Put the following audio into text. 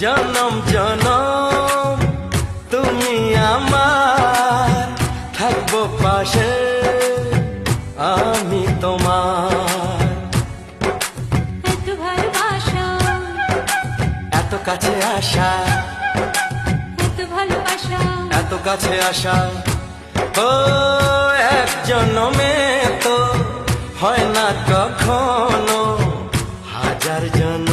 জনম জনম তুমি আমার, থাকবো পাশে আমি তোমার। এত ভালোবাসা, এত কাছে আসা, এত ভালোবাসা, এত কাছে আসা, ও এক জন্মে তো হয় না কখনো, হাজার জন্ম